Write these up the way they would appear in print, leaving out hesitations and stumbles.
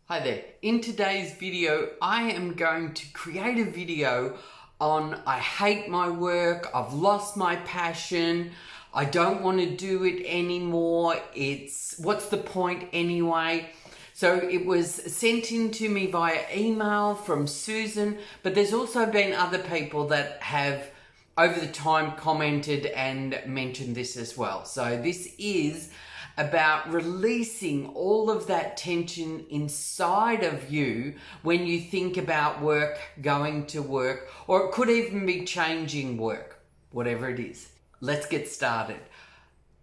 Hi there. In today's video, I am going to create a video on I hate my work, I've lost my passion, I don't want to do it anymore, what's the point anyway? So it was sent in to me via email from Susan, but there's also been other people that have over the time commented and mentioned this as well. So this is about releasing all of that tension inside of you when you think about work, going to work, or it could even be changing work, whatever it is. Let's get started.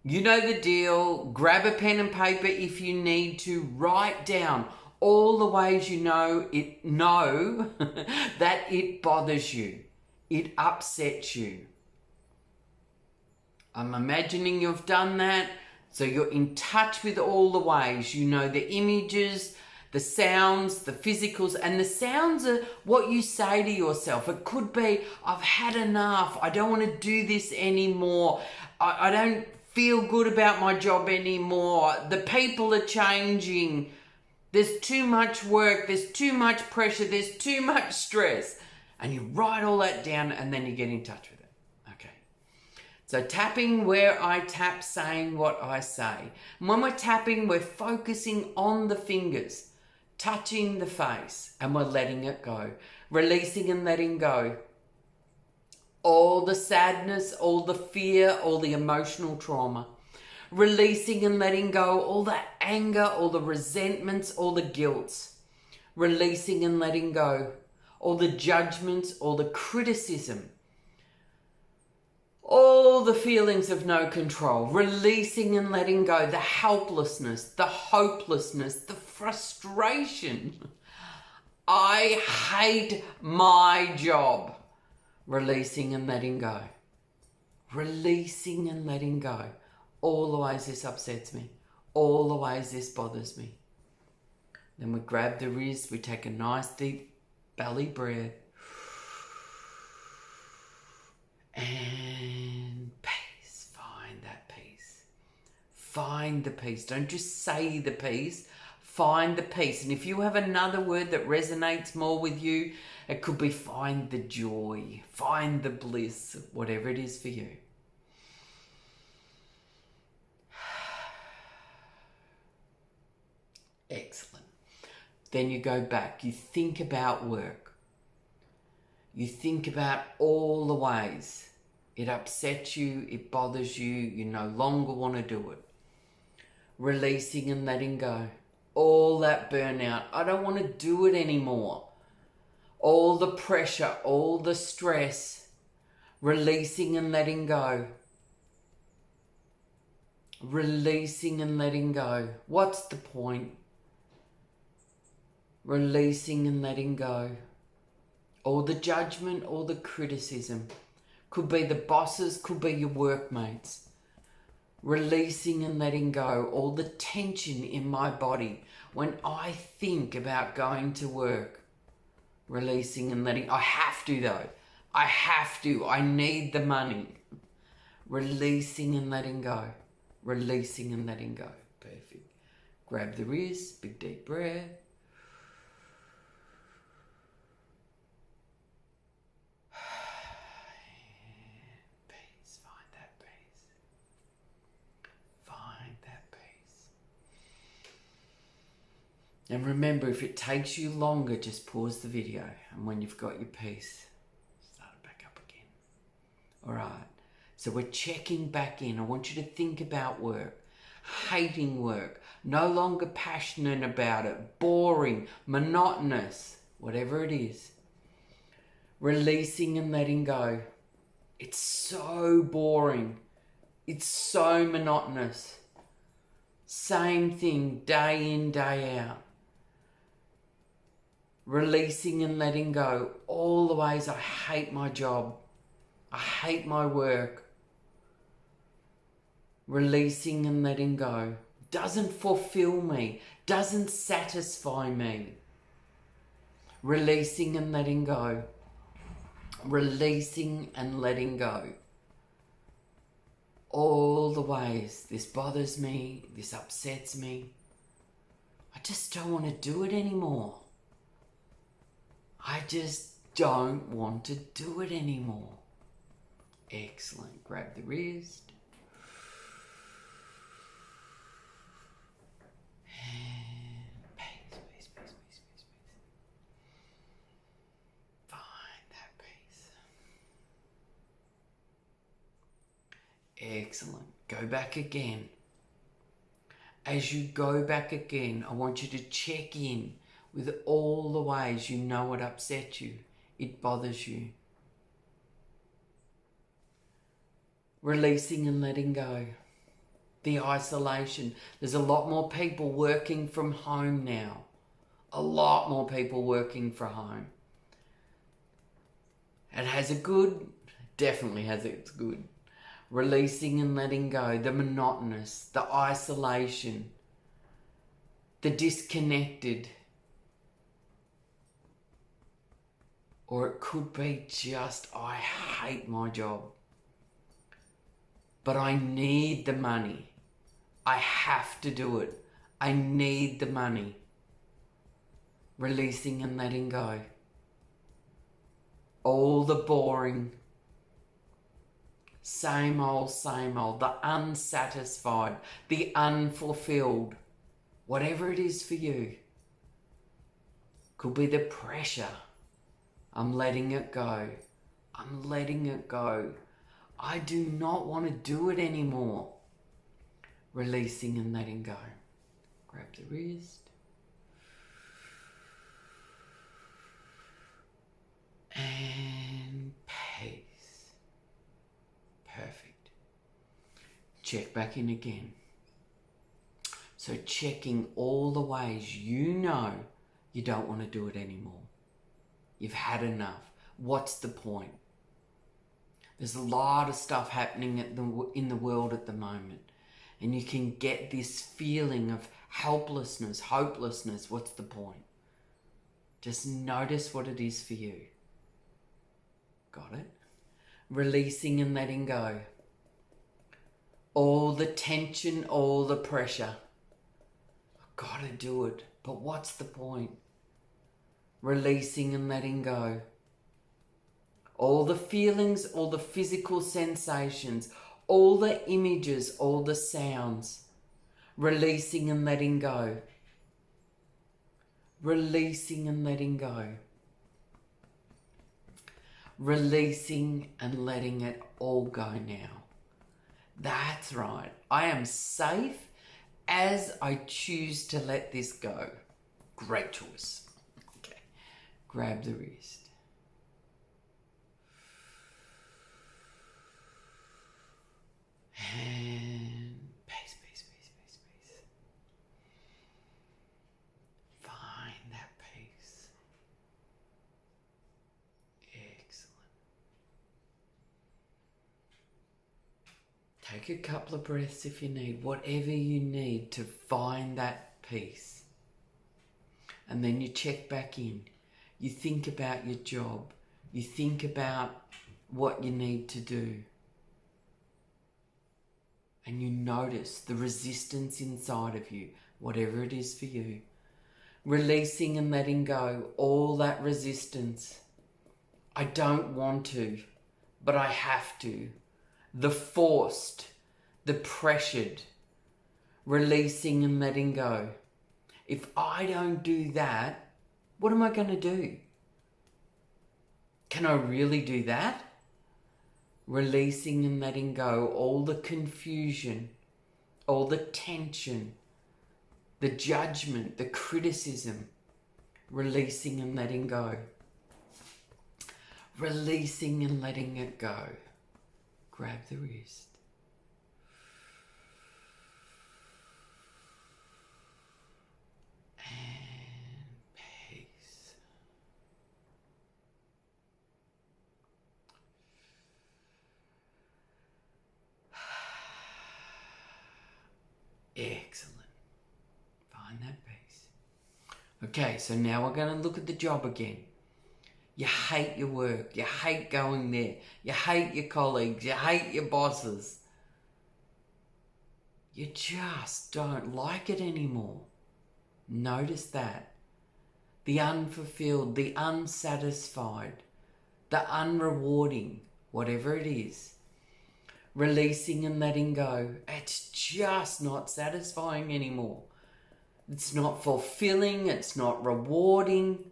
You know the deal. Grab a pen and paper if you need to. Write down all the ways you know that it bothers you. It upsets you. I'm imagining you've done that. So you're in touch with all the ways. You know the images, the sounds, the physicals, and the sounds are what you say to yourself. It could be, I've had enough. I don't want to do this anymore. I don't feel good about my job anymore. The people are changing. There's too much work. There's too much pressure. There's too much stress. And you write all that down and then you get in touch with it. Okay. So tapping where I tap, saying what I say. And when we're tapping, we're focusing on the fingers, touching the face, and we're letting it go. Releasing and letting go. All the sadness, all the fear, all the emotional trauma. Releasing and letting go all the anger, all the resentments, all the guilts. Releasing and letting go all the judgments, all the criticism. All the feelings of no control, releasing and letting go, the helplessness, the hopelessness, the frustration. I hate my job. Releasing and letting go. Releasing and letting go. All the ways this upsets me. All the ways this bothers me. Then we grab the wrist, we take a nice deep belly breath. And peace. Find that peace. Find the peace. Don't just say the peace. Find the peace. And if you have another word that resonates more with you, it could be find the joy. Find the bliss. Whatever it is for you. Excellent. Then you go back. You think about work. You think about all the ways it upsets you, it bothers you, you no longer want to do it. Releasing and letting go. All that burnout. I don't want to do it anymore. All the pressure, all the stress. Releasing and letting go. Releasing and letting go. What's the point? Releasing and letting go. All the judgment, all the criticism. Could be the bosses, could be your workmates. Releasing and letting go. All the tension in my body when I think about going to work. Releasing and letting... I have to though. I have to. I need the money. Releasing and letting go. Releasing and letting go. Perfect. Grab the wrist, big deep breath. And remember, if it takes you longer, just pause the video. And when you've got your peace, start it back up again. All right. So we're checking back in. I want you to think about work. Hating work. No longer passionate about it. Boring. Monotonous. Whatever it is. Releasing and letting go. It's so boring. It's so monotonous. Same thing day in, day out. Releasing and letting go all the ways I hate my job. I hate my work. Releasing and letting go. Doesn't fulfill me. Doesn't satisfy me. Releasing and letting go. Releasing and letting go. All the ways this bothers me, this upsets me. I just don't want to do it anymore. I just don't want to do it anymore. Excellent. Grab the wrist. And peace, peace, peace, peace, peace, peace. Find that peace. Excellent. Go back again. As you go back again, I want you to check in with all the ways you know it upsets you, it bothers you. Releasing and letting go. The isolation. There's a lot more people working from home now. A lot more people working from home. It has a good, definitely has its good. Releasing and letting go, the monotonous, the isolation, the disconnected. Or it could be just, I hate my job, but I need the money. I have to do it. I need the money. Releasing and letting go. All the boring, same old, the unsatisfied, the unfulfilled, whatever it is for you. Could be the pressure. I'm letting it go. I'm letting it go. I do not want to do it anymore. Releasing and letting go. Grab the wrist. And peace. Perfect. Check back in again. So checking all the ways you know you don't want to do it anymore. You've had enough. What's the point? There's a lot of stuff happening in the world at the moment. And you can get this feeling of helplessness, hopelessness. What's the point? Just notice what it is for you. Got it? Releasing and letting go. All the tension, all the pressure. I've got to do it. But what's the point? Releasing and letting go. All the feelings, all the physical sensations, all the images, all the sounds. Releasing and letting go. Releasing and letting go. Releasing and letting it all go now. That's right. I am safe as I choose to let this go. Great choice. Okay. Grab the wrist. And peace, peace, peace, peace, peace. Find that peace. Excellent. Take a couple of breaths if you need, whatever you need to find that peace. And then you check back in. You think about your job. You think about what you need to do. And you notice the resistance inside of you, whatever it is for you. Releasing and letting go all that resistance. I don't want to, but I have to. The forced, the pressured. Releasing and letting go. If I don't do that, what am I going to do? Can I really do that? Releasing and letting go all the confusion, all the tension, the judgment, the criticism. Releasing and letting go. Releasing and letting it go. Grab the wrist. And peace. Excellent. Find that peace. Okay, so now we're going to look at the job again. You hate your work. You hate going there. You hate your colleagues. You hate your bosses. You just don't like it anymore. Notice that. The unfulfilled, the unsatisfied, the unrewarding, whatever it is. Releasing and letting go. It's just not satisfying anymore. It's not fulfilling. It's not rewarding.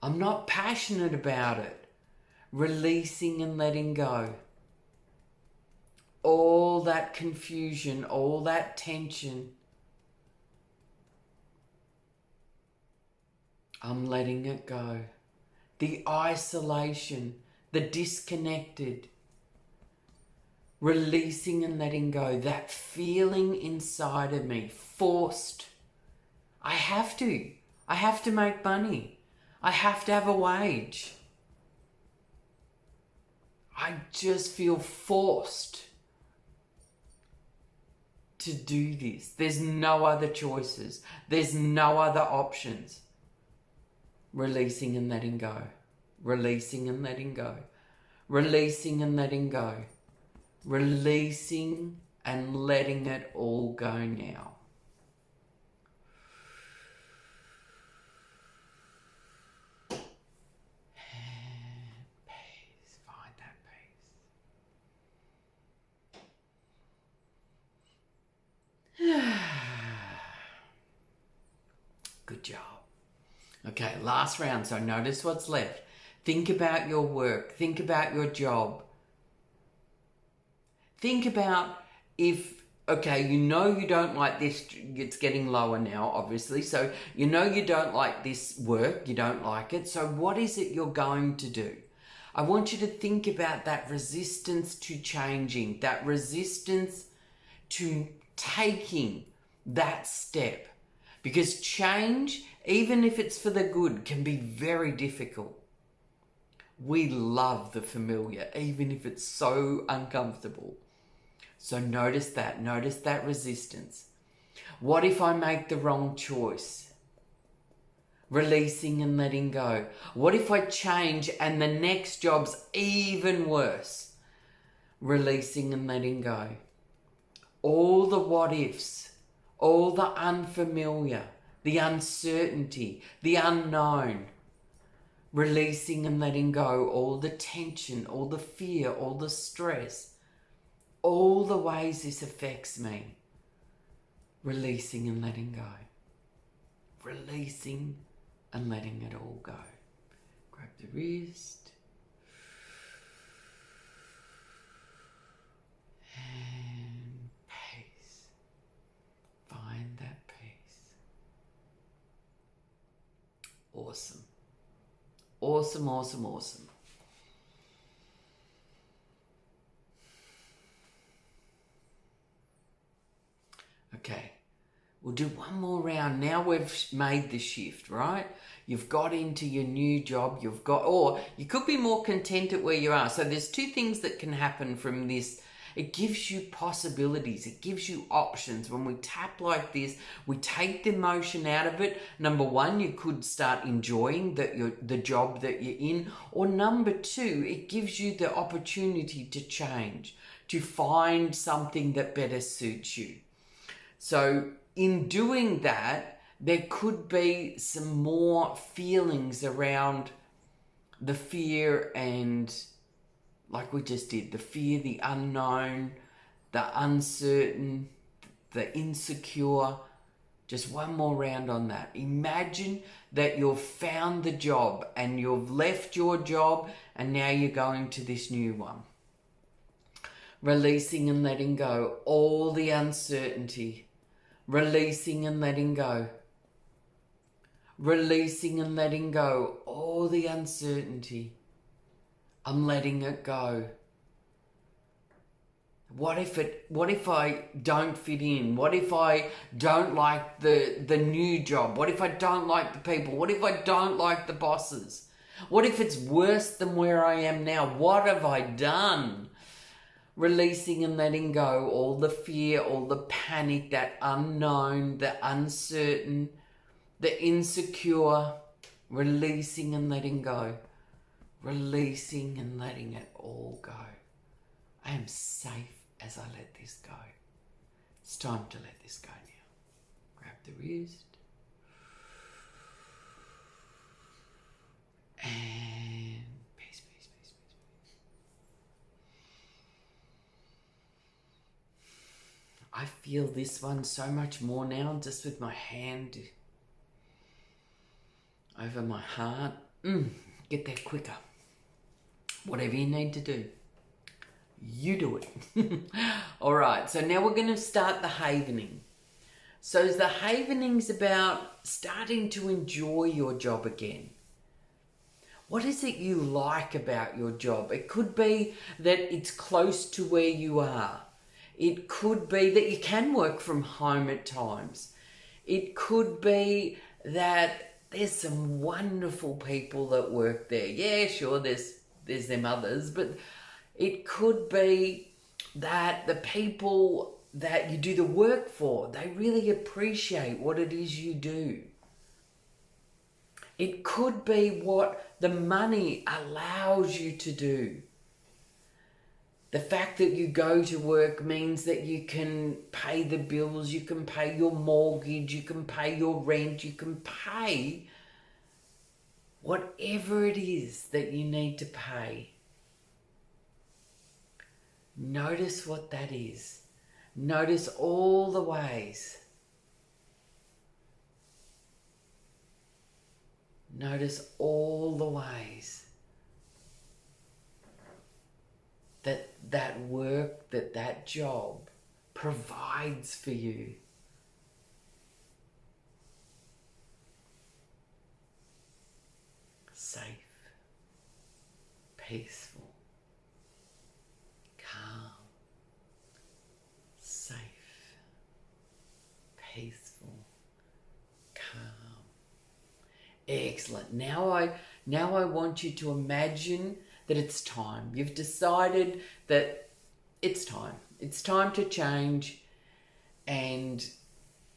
I'm not passionate about it. Releasing and letting go. All that confusion, all that tension. I'm letting it go. The isolation, the disconnected. Releasing and letting go. That feeling inside of me, forced. I have to. I have to make money. I have to have a wage. I just feel forced to do this. There's no other choices. There's no other options. Releasing and letting go. Releasing and letting go. Releasing and letting go. Releasing and letting it all go now. And peace. Find that peace. Good job. Okay, last round. So notice what's left. Think about your work. Think about your job. Think about if, okay, you know you don't like this, it's getting lower now, obviously. So you know you don't like this work, you don't like it. So what is it you're going to do? I want you to think about that resistance to changing, that resistance to taking that step. Because change, even if it's for the good, can be very difficult. We love the familiar, even if it's so uncomfortable. So notice that resistance. What if I make the wrong choice? Releasing and letting go. What if I change and the next job's even worse? Releasing and letting go. All the what ifs, all the unfamiliar, the uncertainty, the unknown. Releasing and letting go all the tension, all the fear, all the stress, all the ways this affects me. Releasing and letting go. Releasing and letting it all go. Grab the wrist. And peace. Find that peace. Awesome. Awesome, awesome, awesome. Okay, we'll do one more round. Now we've made the shift, right? You've got into your new job, or you could be more content at where you are. So there's two things that can happen from this. It gives you possibilities. It gives you options. When we tap like this, we take the emotion out of it. Number one, you could start enjoying the job that you're in. Or number two, it gives you the opportunity to change, to find something that better suits you. So in doing that, there could be some more feelings around the fear and, like we just did, the fear, the unknown, the uncertain, the insecure. Just one more round on that. Imagine that you've found the job and you've left your job and now you're going to this new one. Releasing and letting go all the uncertainty. Releasing and letting go. Releasing and letting go all the uncertainty. I'm letting it go. What if I don't fit in? What if I don't like the new job? What if I don't like the people? What if I don't like the bosses? What if it's worse than where I am now? What have I done? Releasing and letting go all the fear, all the panic, that unknown, the uncertain, the insecure. Releasing and letting go. Releasing and letting it all go. I am safe as I let this go. It's time to let this go now. Grab the wrist. And peace, peace, peace, peace, peace. I feel this one so much more now, just with my hand over my heart. Get there quicker. Whatever you need to do, you do it. All right, so now we're going to start the havening. So the havening's about starting to enjoy your job again. What is it you like about your job? It could be that it's close to where you are. It could be that you can work from home at times. It could be that there's some wonderful people that work there. Yeah, sure, there's them others, but it could be that the people that you do the work for, they really appreciate what it is you do. It could be what the money allows you to do. The fact that you go to work means that you can pay the bills, you can pay your mortgage, you can pay your rent, you can pay whatever it is that you need to pay. Notice what that is. Notice all the ways. Notice all the ways that work, that job provides for you. Safe, peaceful, calm, safe, peaceful, calm. Excellent. Now I want you to imagine that it's time. You've decided that it's time. It's time to change, and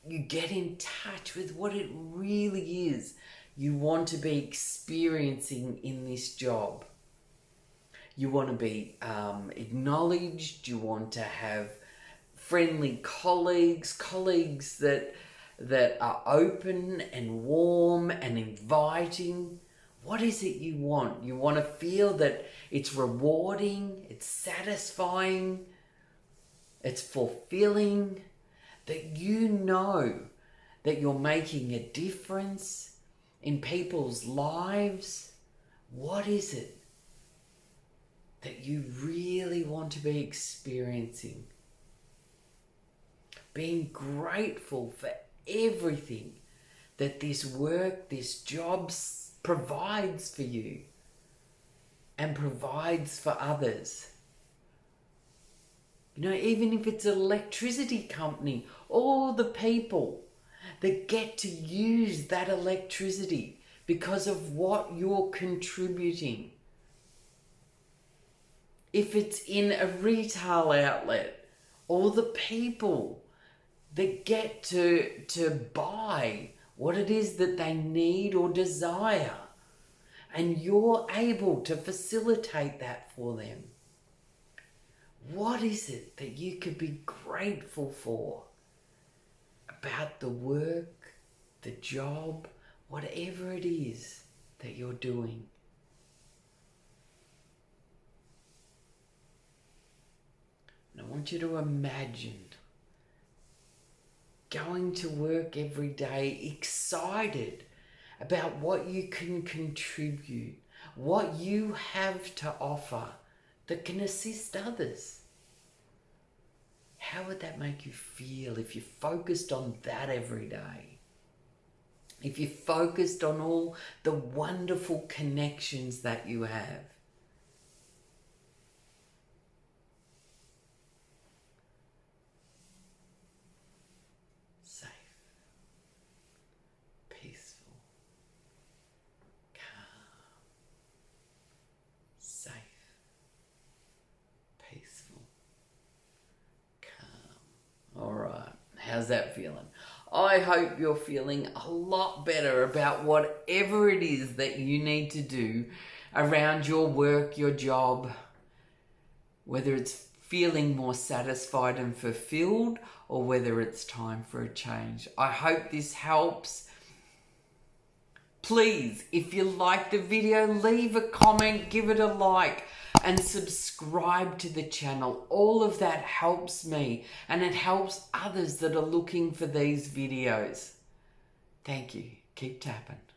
you get in touch with what it really is you want to be experiencing in this job. You want to be acknowledged. You want to have friendly colleagues that are open and warm and inviting. What is it you want? You want to feel that it's rewarding, it's satisfying, it's fulfilling, that you know that you're making a difference in people's lives. What is it that you really want to be experiencing? Being grateful for everything that this work, this job provides for you and provides for others. You know, even if it's an electricity company, all the people that get to use that electricity because of what you're contributing. If it's in a retail outlet, all the people that get to buy what it is that they need or desire, and you're able to facilitate that for them. What is it that you could be grateful for about the work, the job, whatever it is that you're doing? And I want you to imagine going to work every day excited about what you can contribute, what you have to offer that can assist others. How would that make you feel if you focused on that every day? If you focused on all the wonderful connections that you have? Safe, peaceful, calm, safe, peaceful, calm. All right, how's that feeling? I hope you're feeling a lot better about whatever it is that you need to do around your work, your job, whether it's feeling more satisfied and fulfilled, or whether it's time for a change. I hope this helps. Please, if you like the video, leave a comment, give it a like, and subscribe to the channel. All of that helps me, and it helps others that are looking for these videos. Thank you. Keep tapping.